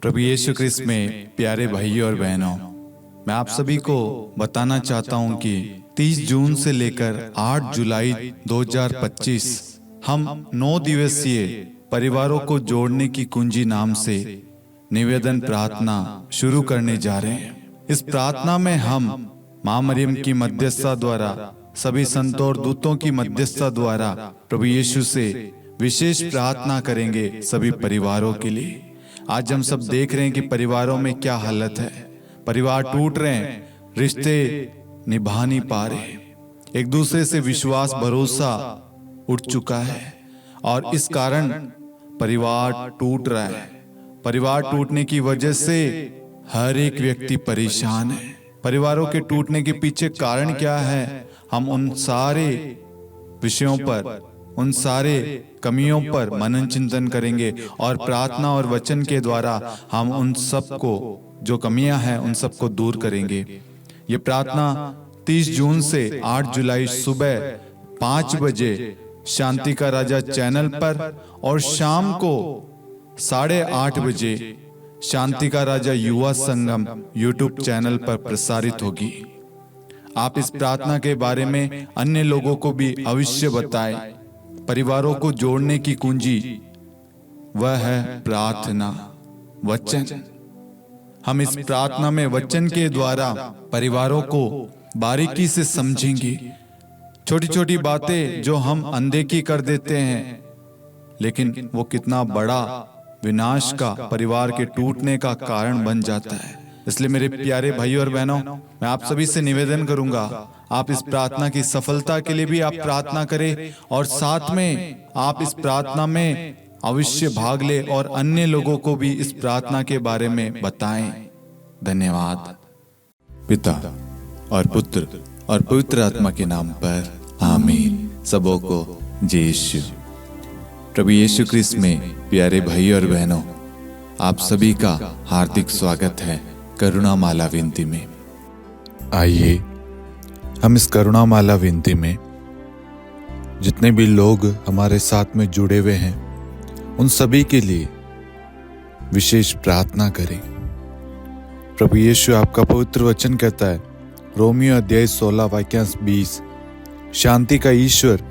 प्रभु यीशु ख्रिस्त में प्यारे भाइयों और बहनों, मैं आप सभी को बताना चाहता हूं कि 30 जून से लेकर 8 जुलाई 2025 हम 9 दिवसीय परिवारों को जोड़ने की कुंजी नाम से निवेदन प्रार्थना शुरू करने जा रहे हैं। इस प्रार्थना में हम मां मरियम की मध्यस्थता द्वारा, सभी संतों और दूतों की मध्यस्थता द्वारा प्रभु यीशु से विशेष प्रार्थना करेंगे सभी परिवारों के लिए। आज हम सब देख रहे हैं कि परिवारों में क्या हालत है। परिवार टूट रहे हैं, रिश्ते निभा नहीं पा रहे, एक दूसरे से विश्वास भरोसा उठ चुका है और इस कारण परिवार टूट रहा है। परिवार टूटने की वजह से हर एक व्यक्ति परेशान है। परिवारों के टूटने के पीछे कारण क्या है, हम उन सारे विषयों पर, उन सारे कमियों पर मनन चिंतन करेंगे और प्रार्थना और वचन के द्वारा हम उन सब को, जो कमियां हैं, उन सब को दूर करेंगे। ये प्रार्थना 30 जून से 8 जुलाई सुबह 5 बजे शांति का राजा चैनल पर और शाम को 8:30 बजे शांति का राजा युवा संगम यूट्यूब चैनल पर प्रसारित होगी। आप इस प्रार्थना के बारे में अन्य लोगों को भी अवश्य बताएं। परिवारों को जोड़ने की कुंजी वह है प्रार्थना, वचन। हम इस प्रार्थना में वचन के द्वारा परिवारों को बारीकी से समझेंगे। छोटी छोटी बातें जो हम अनदेखी कर देते हैं, लेकिन वो कितना बड़ा विनाश का, परिवार के टूटने का कारण बन जाता है। इसलिए मेरे प्यारे भाइयों और बहनों, मैं आप सभी से निवेदन करूंगा, आप इस प्रार्थना की सफलता के लिए भी आप प्रार्थना करें और साथ में आप इस प्रार्थना में अवश्य भाग ले और अन्य लोगों को भी इस प्रार्थना के बारे में बताएं। धन्यवाद। पिता और पुत्र और पवित्र आत्मा के नाम पर आमीन। सबों को जय यीशु। प्रभु यीशु ख्रिस्त में प्यारे भाई और बहनों, आप सभी का हार्दिक स्वागत है करुणा माला विनती में। आइए हम इस करुणा माला विनती में जितने भी लोग हमारे साथ में जुड़े हुए हैं, उन सभी के लिए विशेष प्रार्थना करें। प्रभु यीशु आपका पवित्र वचन कहता है, रोमियो अध्याय 16 वाक्यांश 20, शांति का ईश्वर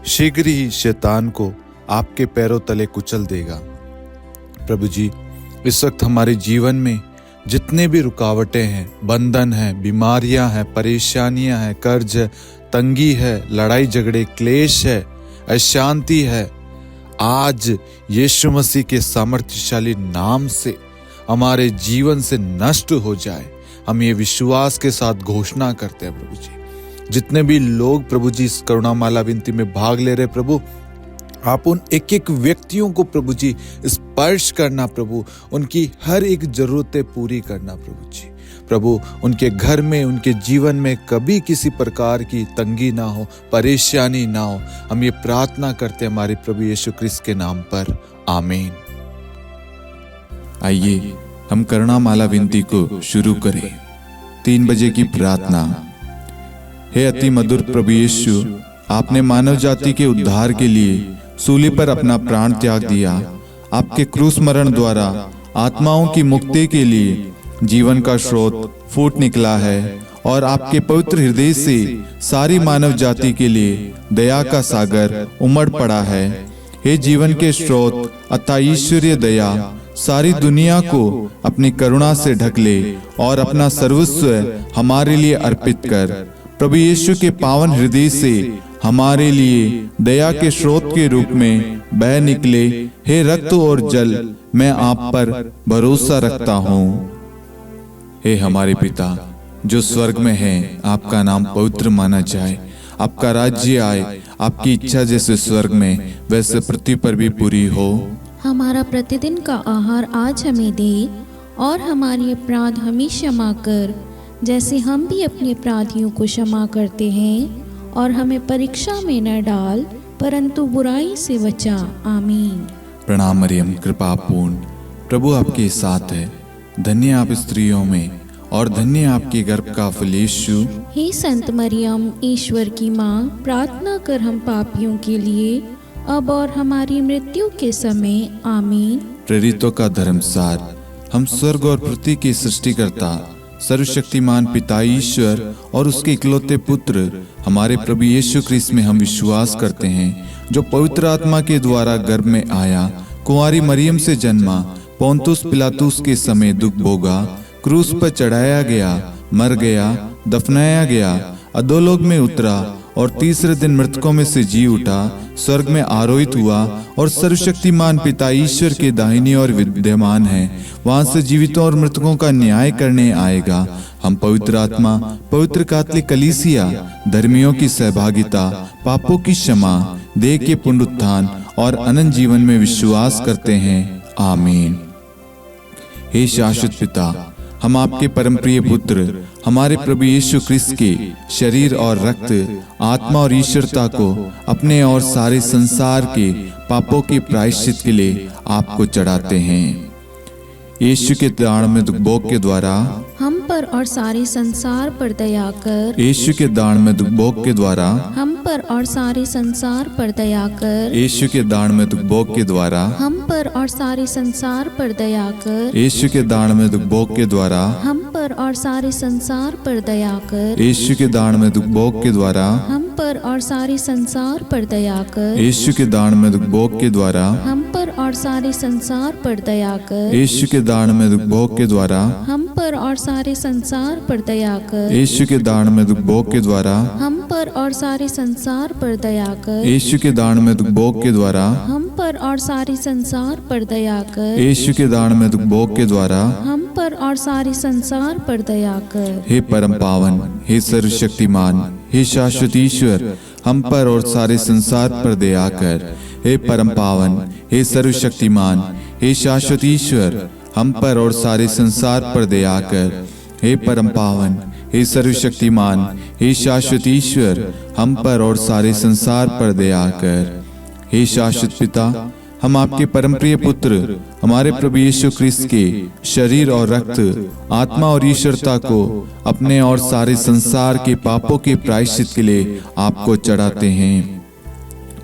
शीघ्र ही शैतान को आपके पैरों तले कुचल देगा। प्रभु जी, इस वक्त हमारे जीवन में जितने भी रुकावटें हैं, बंधन हैं, बीमारियां हैं, परेशानियां हैं, कर्ज है, तंगी है, लड़ाई झगड़े, क्लेश है, अशांति है, आज यीशु मसीह के सामर्थ्यशाली नाम से हमारे जीवन से नष्ट हो जाए। हम ये विश्वास के साथ घोषणा करते हैं प्रभु जी। जितने भी लोग प्रभु जी इस करुणा माला विनती में भाग ले रहे प्रभु, आप उन एक एक व्यक्तियों को प्रभु जी स्पर्श करना प्रभु, उनकी हर एक जरूरतें पूरी करना प्रभु जी। प्रभु, उनके घर में, उनके जीवन में कभी किसी प्रकार की तंगी ना हो, परेशानी ना हो। हम ये प्रार्थना करते हैं हमारे प्रभु यीशु ख्रिस्त के नाम पर, आमीन। आइए हम करुणा माला विनती को शुरू करें। 3 बजे की प्रार्थना। हे अति मधुर प्रभु यीशु, आपने मानव जाति के उद्धार के लिए सूली पर अपना प्राण त्याग दिया। आपके क्रूस मरण द्वारा आत्माओं की मुक्ति के लिए जीवन का स्रोत फूट निकला है और आपके पवित्र हृदय से सारी मानव जाति के लिए दया का सागर उमड़ पड़ा है। हे जीवन के स्रोत अतः ईश्वरीय दया, सारी दुनिया को अपनी करुणा से ढक ले और अपना सर्वस्व हमारे लिए अर्पित कर। प्रभु यीशु के पावन हृदय से हमारे लिए दया के स्रोत के रूप में बह निकले। हे रक्त और जल, मैं आप पर भरोसा रखता हूँ। हे हमारे पिता जो स्वर्ग में हैं, आपका नाम पवित्र माना जाए। आपका राज्य आए, आपकी इच्छा जैसे स्वर्ग में वैसे पृथ्वी पर भी पूरी हो। हमारा प्रतिदिन का आहार आज हमें दे और हमारे अपराध हमें क्षमा कर, जैसे हम भी अपने अपराधियों को क्षमा करते हैं, और हमें परीक्षा में न डाल परंतु बुराई से बचा। आमीन। प्रणाम मरियम, कृपा पूर्ण, प्रभु आपके साथ है। धन्य आप स्त्रियों में और धन्य आपके गर्भ का फल यीशु। हे संत मरियम, ईश्वर की माँ, प्रार्थना कर हम पापियों के लिए अब और हमारी मृत्यु के समय। आमीन। प्रेरितों का धर्मसार। हम स्वर्ग और पृथ्वी के सृष्टिकर्ता सर्वशक्तिमान पिता ईश्वर और उसके इकलौते पुत्र हमारे प्रभु यीशु ख्रिस्त में हम विश्वास करते हैं, जो पवित्र आत्मा के द्वारा गर्भ में आया, कुंवारी मरियम से जन्मा, पोंतुस पिलातुस के समय दुख भोगा, क्रूस पर चढ़ाया गया, मर गया, दफनाया गया, अधोलोक में उतरा और तीसरे दिन मृतकों में से जी उठा, स्वर्ग में आरोहित हुआ और सर्वशक्तिमान पिता ईश्वर के दाहिनी ओर विद्यमान है, वहां से जीवितों और मृतकों का न्याय करने आएगा। हम पवित्र आत्मा, पवित्र कैथोलिक कलीसिया, धर्मियों की सहभागिता, पापों की क्षमा, देह के पुनरुत्थान और अनंत जीवन में विश्वास करते हैं। आमीन। हे शाश्वत पिता, हम आपके परम प्रिय पुत्र हमारे प्रभु यीशु ख्रिस्त के शरीर और रक्त, आत्मा और ईश्वरता को अपने और सारे संसार के पापों के प्रायश्चित के लिए आपको चढ़ाते हैं। यीशु के दान दुख भोग के द्वारा हम पर और सारे संसार पर दया कर। यीशु के दान दुख भोग के द्वारा हम पर और सारे संसार पर दया कर। यीशु के दान दुख भोग के द्वारा हम पर और सारे संसार पर दया कर। यीशु के दान दुख भोग के द्वारा हम पर और सारे संसार पर दया कर। यीशु के दान दुख भोग के द्वारा हम पर और सारे संसार पर दया कर। यीशु के दान दुख भोग के द्वारा हम पर और सारे संसार पर दया कर। यीशु के दान दुख भोग के द्वारा हम पर और सारे संसार पर दया कर। यीशु के दान दुख भोग के द्वारा हम पर और सारे संसार पर दया कर। यीशु के दान दुख भोग के द्वारा हम पर और सारे संसार पर दया कर। यीशु के दान दुख भोग के द्वारा हम पर और सारे संसार पर दया कर। हे परम पावन, हे सर्वशक्तिमान, हे शाश्वत ईश्वर, हम पर और सारे संसार पर दया कर। हे परम पावन, हे सर्वशक्तिमान, हे शाश्वत ईश्वर, हम पर और सारे संसार पर दया कर। हे परम पावन, हे सर्वशक्तिमान, हे शाश्वत ईश्वर, हम पर और सारे संसार पर दया कर। हे शाश्वत पिता, हम आपके परम प्रिय पुत्र हमारे प्रभु यीशु ख्रिस्त के शरीर और रक्त, आत्मा और ईश्वरता को अपने और सारे संसार के पापों के प्रायश्चित के लिए आपको चढ़ाते हैं।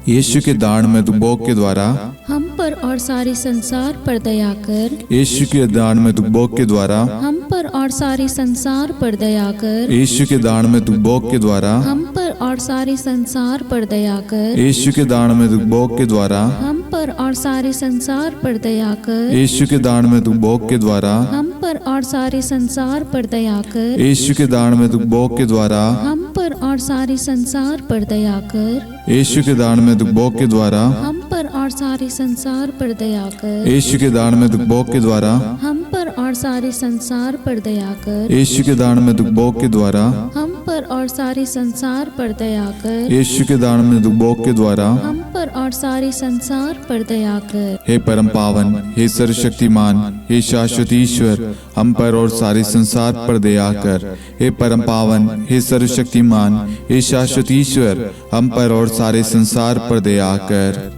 यीशु के दान दुख भोग के द्वारा हम पर और सारे संसार पर दया कर। यीशु के दान दुख भोग के द्वारा हम पर और सारे संसार पर दया कर। यीशु के दान दुख भोग के द्वारा हम पर और सारे संसार पर दया कर। यीशु के दान दुख भोग के द्वारा हम पर और सारे संसार पर दया कर। यीशु के दान दुख भोग के द्वारा हम पर और सारे संसार पर दया कर। यीशु के दान दुख भोग के द्वारा हम पर और सारे संसार पर दया कर। यीशु के दान दुख भोग के द्वारा हम पर और सारे संसार पर दया कर। यीशु के दान दुख भोग के द्वारा हम पर और सारे संसार पर दया कर। यीशु के दान दुख भोग के द्वारा हम पर और सारे संसार पर दया कर। यीशु के दान दुख भोग के द्वारा हम पर और सारे संसार पर दया कर। हे परम पावन, हे सर्वशक्तिमान, हे शाश्वत ईश्वर, हम पर और सारे संसार पर दया कर। हे परम पावन, हे सर्वशक्तिमान, हे शाश्वत ईश्वर, हम पर और सारे संसार पर दया कर।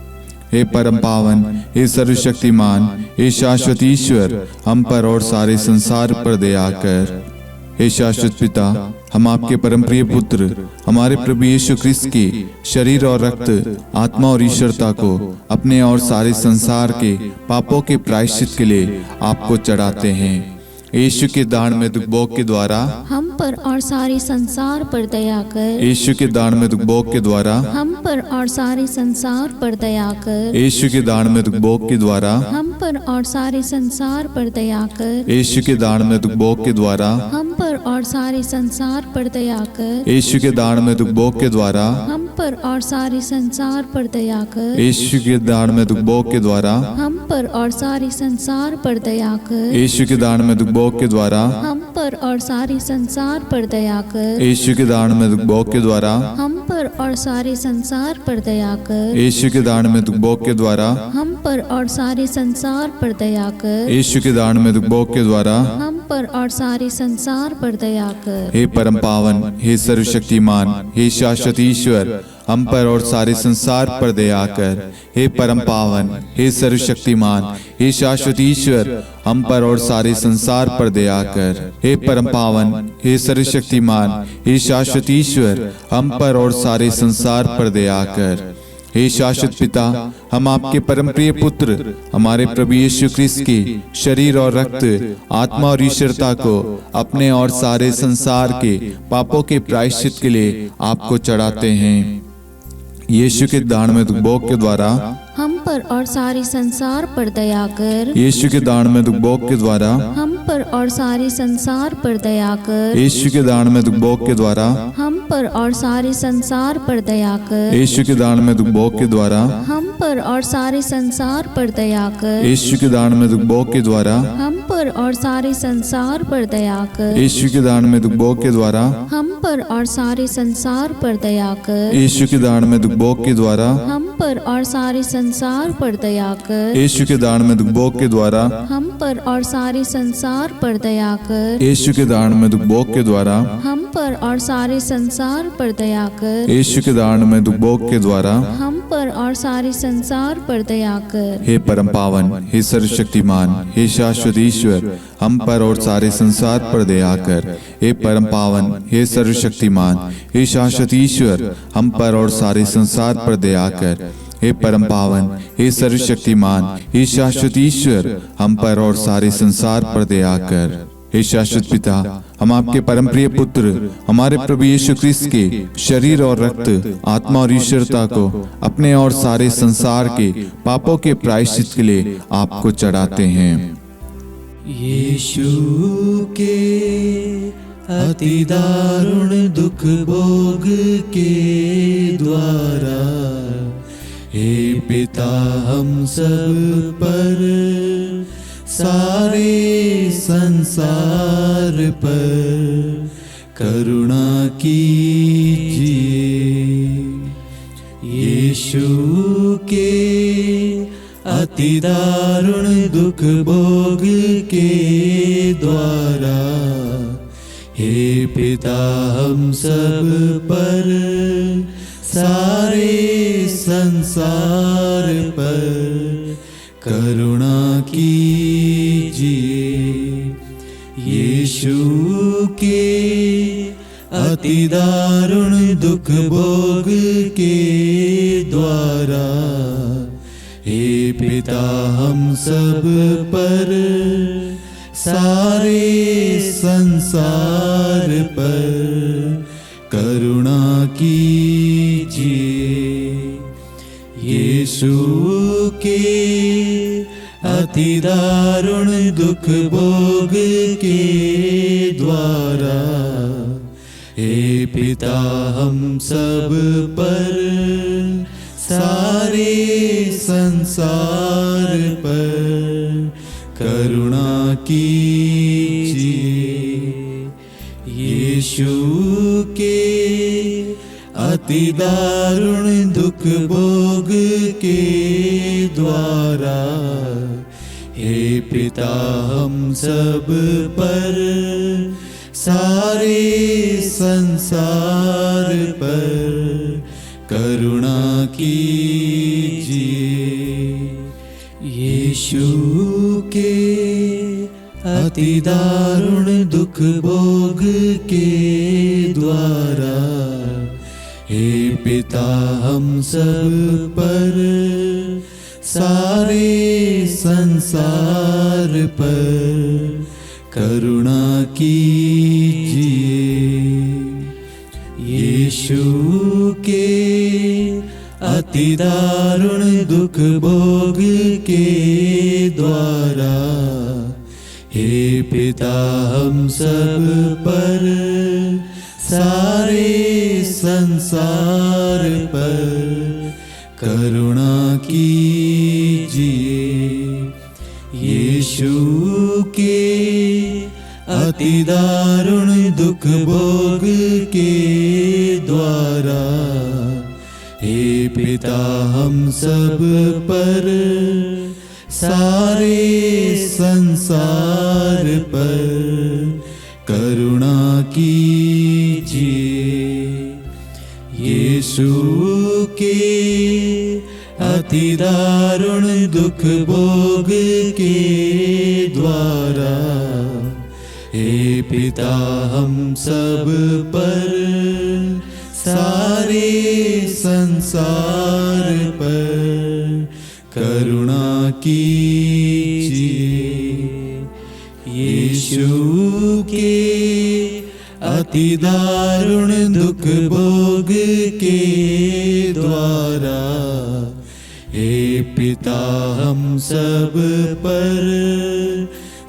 हे परम पावन, हे सर्वशक्तिमान, हे शाश्वत ईश्वर, हम पर और सारे संसार पर दया कर। हे शाश्वत पिता, हम आपके परम प्रिय पुत्र हमारे प्रभु यीशु ख्रिस्त के शरीर और रक्त, आत्मा और ईश्वरता को अपने और सारे संसार के पापों के प्रायश्चित के लिए आपको चढ़ाते हैं। यीशु के दान दुख भोग के द्वारा हम पर और सारे संसार पर दया कर। यीशु के दान दुख भोग के द्वारा हम पर और सारे संसार पर दया कर। यीशु के दान दुख भोग के द्वारा हम पर और सारे संसार पर दया कर। यीशु के दान दुख भोग के द्वारा हम पर और सारे संसार पर दया कर। यीशु के दान दुख भोग के द्वारा हम पर और सारे संसार पर दया कर। यीशु के दान दुख भोग के द्वारा हम पर और सारे संसार पर दया कर। यीशु के दान दुख भोग के द्वारा हम पर और सारे संसार पर दया कर। यीशु के दान दुख भोग के द्वारा हम पर और सारे संसार पर दया कर। यीशु के दान दुख भोग के द्वारा हम पर और सारे संसार पर दया कर। यीशु के दान दुख भोग के द्वारा हम पर और सारे संसार पर दया कर। हे परम पावन, हे सर्वशक्तिमान, हे शाश्वत ईश्वर, हम पर और सारे संसार पर दया कर। हे परम पावन, हे सर्वशक्तिमान, हे शाश्वत ईश्वर, हम पर और सारे संसार पर दया कर। हे परम पावन, हे सर्वशक्तिमान, हे शाश्वत ईश्वर, हम पर और सारे संसार पर दया कर। हे शाश्वत पिता, हम आपके परम प्रिय पुत्र हमारे प्रभु यीशु ख्रिस्त के शरीर और रक्त, आत्मा और ईश्वरता को अपने और सारे संसार के पापों के प्रायश्चित के लिए आपको चढ़ाते हैं। यीशु के दान में भोग के द्वारा हम पर और सारे संसार पर दया कर। यीशु के दान में भोग के द्वारा हम पर और सारे संसार पर दया कर। यीशु के दान में भोग के द्वारा हम पर और सारे संसार पर दया कर। यीशु के दान में भोग के द्वारा हम पर और सारे संसार पर दया कर। यीशु के दान में भोग के द्वारा हम पर और सारे संसार पर दया कर। यीशु के दान में भोग के द्वारा हम पर और सारे संसार पर दया कर। यीशु के दान में भोग के द्वारा हम पर और सारे संसार पर दया कर। यीशु के दान में भोग के द्वारा हम पर और सारे संसार पर दया कर। यीशु के दान में भोग के द्वारा हम पर और सारे संसार पर दया कर। यीशु के दान में भोग के द्वारा हम पर और सारे संसार पर दया कर। हे परम पावन, हे सर्वशक्तिमान, हे शाश्वत ईश्वर, हम पर और सारे संसार पर दया कर। हे परम पावन, हे सर्वशक्तिमान, हे शाश्वत ईश्वर, हम पर और सारे संसार पर दया कर। हे परम पावन, हे सर्वशक्तिमान, हे शाश्वत ईश्वर, हम पर और सारे संसार पर दया कर। हे शाश्वत पिता, हम आपके परम प्रिय पुत्र हमारे प्रभु यीशु ख्रिस्त के शरीर और रक्त, आत्मा और ईश्वरता को अपने और सारे संसार के पापों के प्रायश्चित के लिए आपको चढ़ाते हैं। यीशु के अति दारुण दुख भोग के द्वारा, हे पिता हम सब पर, सारे संसार पर करुणा कीजिए। यीशु के अति दारुण दुख भोग के द्वारा, हे पिता हम सब पर, सारे संसार पर करुणा कीजिए। यीशु के अति दारुण दुख भोग के द्वारा, हे पिता हम सब पर, सारे संसार पर करुणा कीजिए। यीशु के अति दारुण दुख भोग के द्वारा, हे पिता हम सब पर, सारे संसार पर करुणा कीजिए। यीशु के अति दारुण दुख भोग के द्वारा, हे पिता हम सब पर, सारे संसार पर करुणा कीजिए। यीशु के अति दारुण दुख भोग के द्वारा, हे पिता हम सब पर, सारे संसार पर करुणा कीजिए। यीशु के अति दारुण दुख भोग के द्वारा, हे पिता हम सब पर, सारे संसार पर करुणा कीजिए। यीशु के अति दारुण दुख भोग के द्वारा, हे पिता हम सब पर, सारे संसार पर करुणा कीजिए। यीशु के अति दारुण दुख भोग के द्वारा, हे पिता हम सब पर, सारे संसार पर करुणा कीजिए। यीशु के अति दारुण दुख भोग के द्वारा हे पिता हम सब पर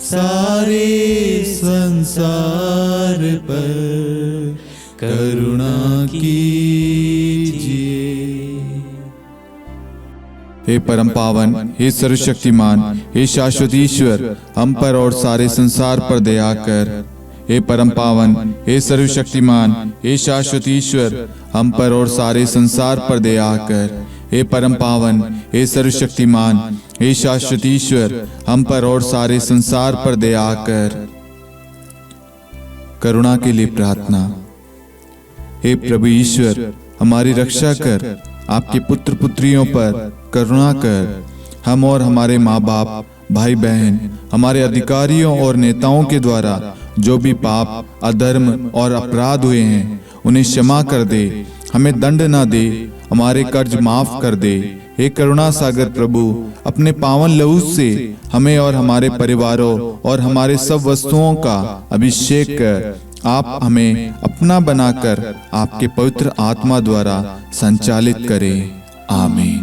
सारे संसार पर करुणा कीजिए। हे परम पावन, हे सर्वशक्तिमान, हे शाश्वत ईश्वर, हम पर और सारे संसार पर दया कर। हे परम पावन, हे सर्वशक्तिमान, हे शाश्वत ईश्वर, हम पर और सारे संसार पर दया कर। हे परम पावन, हे सर्वशक्तिमान, हे शाश्वत ईश्वर, हम पर और सारे संसार पर दया कर। करुणा के लिए प्रार्थना। हे प्रभु ईश्वर, हमारी रक्षा कर, आपके पुत्र पुत्रियों पर करुणा कर। हम और हमारे माँ बाप, भाई बहन, हमारे अधिकारियों और नेताओं के द्वारा जो भी पाप, अधर्म और अपराध हुए हैं उन्हें क्षमा कर दे, हमें दंड ना दे, हमारे कर्ज माफ कर दे। हे करुणा सागर प्रभु, अपने पावन लहू से हमें और हमारे परिवारों और हमारे सब वस्तुओं का अभिषेक कर। आप हमें अपना बनाकर आपके पवित्र आत्मा द्वारा संचालित करें। आमीन।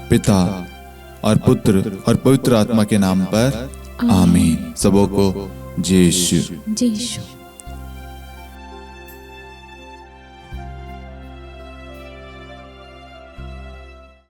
पिता और पुत्र और पवित्र आत्मा के नाम पर आमीन। सबों को जय यीशु। जय यीशु।